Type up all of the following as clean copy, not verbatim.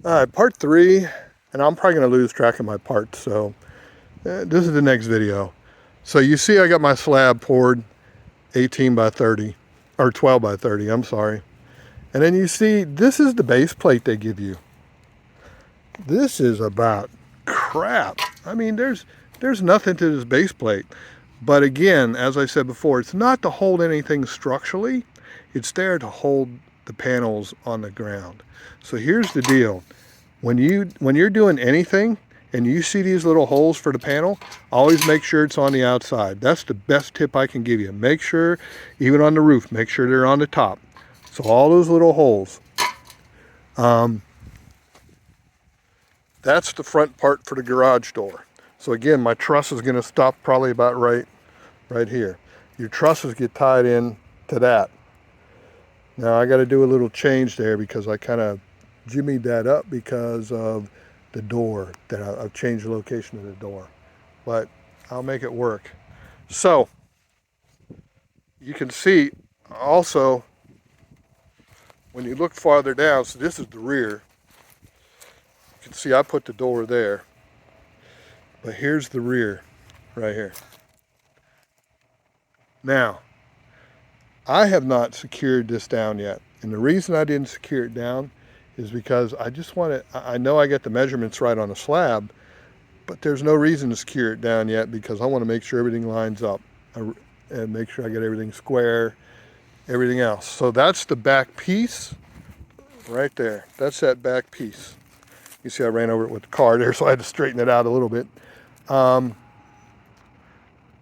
All right, part 3, and I'm probably going to lose track of my parts, so this is the next video. So you see I got my slab poured 18 by 30, or 12 by 30, I'm sorry. And then you see, this is the base plate they give you. This is about crap. I mean, there's nothing to this base plate. But again, as I said before, it's not to hold anything structurally. It's there to hold the panels on the ground. So here's the deal. When you're doing anything and you see these little holes for the panel, always make sure it's on the outside. That's the best tip I can give you. Make sure, even on the roof, make sure they're on the top. So all those little holes. That's the front part for the garage door. So again, my truss is going to stop probably about right here. Your trusses get tied in to that. Now I got to do a little change there because I kind of jimmied that up because of the door, that I've changed the location of the door, but I'll make it work. So you can see also when you look farther down, so this is the rear, you can see I put the door there, but here's the rear right here. Now I have not secured this down yet, and the reason I didn't secure it down is because I just want to, I know I get the measurements right on the slab, but there's no reason to secure it down yet because I want to make sure everything lines up and make sure I get everything square, everything else. So that's the back piece right there. That's that back piece. You see I ran over it with the car there, so I had to straighten it out a little bit.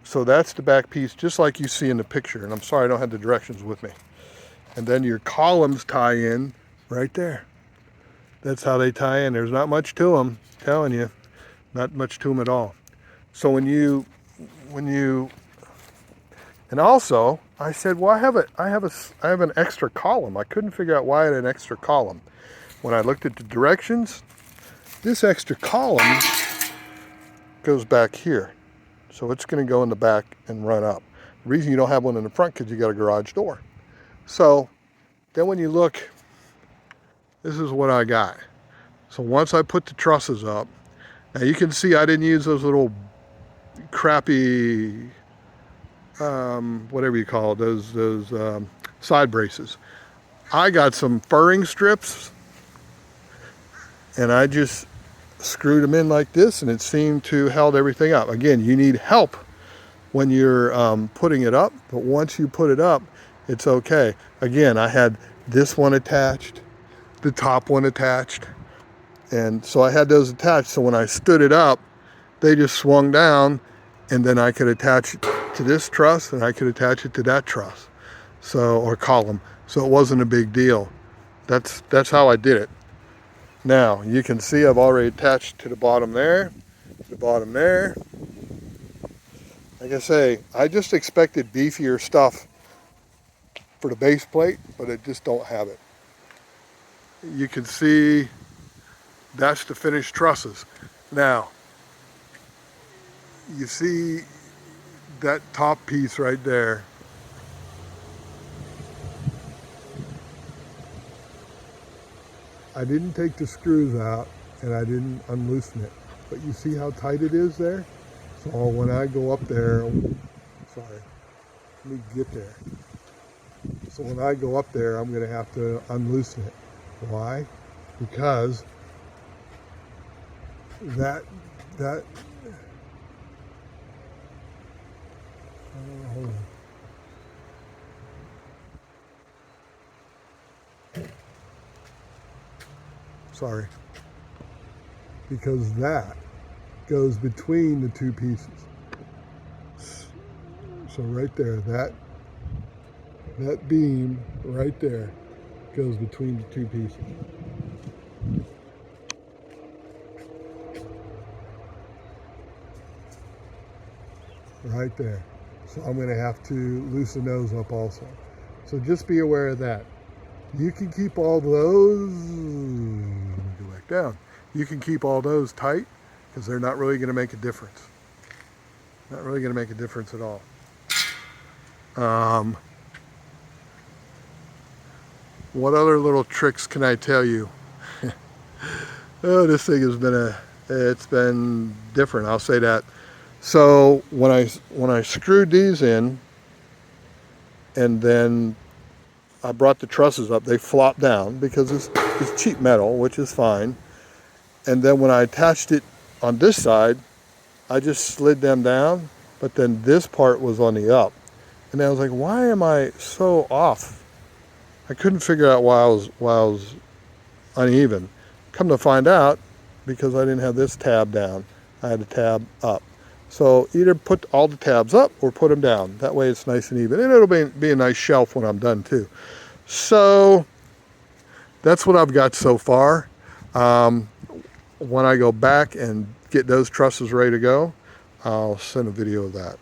So that's the back piece, just like you see in the picture. And I'm sorry I don't have the directions with me. And then your columns tie in right there. That's how they tie in. There's not much to them, I'm telling you. Not much to them at all. So when you, and also I said, well, I have an extra column. I couldn't figure out why I had an extra column. When I looked at the directions, this extra column goes back here. So it's going to go in the back and run up. The reason you don't have one in the front because you got a garage door. So then when you look, this is what I got. So once I put the trusses up, now you can see I didn't use those little crappy, whatever you call it, those side braces. I got some furring strips and I just screwed them in like this and it seemed to held everything up. Again, you need help when you're putting it up, but once you put it up, it's okay. Again, I had this one attached, the top one attached, and so I had those attached, so when I stood it up, they just swung down, and then I could attach it to this truss, and I could attach it to that truss, so, or column, so it wasn't a big deal. That's how I did it. Now, you can see I've already attached to the bottom there, the bottom there. Like I say, I just expected beefier stuff for the base plate, but I just don't have it. You can see that's the finished trusses. Now, you see that top piece right there. I didn't take the screws out and I didn't unloosen it, but you see how tight it is there? So when I go up there, sorry, let me get there. So when I go up there, I'm gonna have to unloosen it. Why? Because that, hold on. Sorry. Because that goes between the two pieces. So right there, that beam right there goes between the two pieces. Right there. So I'm going to have to loosen those up also. So just be aware of that. You can keep all those, go back down. You can keep all those tight because they're not really going to make a difference. Not really going to make a difference at all. What other little tricks can I tell you? Oh, this thing has been it's been different, I'll say that. So when I screwed these in, and then I brought the trusses up, they flopped down because it's cheap metal, which is fine. And then when I attached it on this side, I just slid them down, but then this part was on the up. And I was like, why am I so off? I couldn't figure out why I was uneven. Come to find out, because I didn't have this tab down, I had the tab up. So either put all the tabs up or put them down. That way it's nice and even. And it'll be a nice shelf when I'm done too. So that's what I've got so far. When I go back and get those trusses ready to go, I'll send a video of that.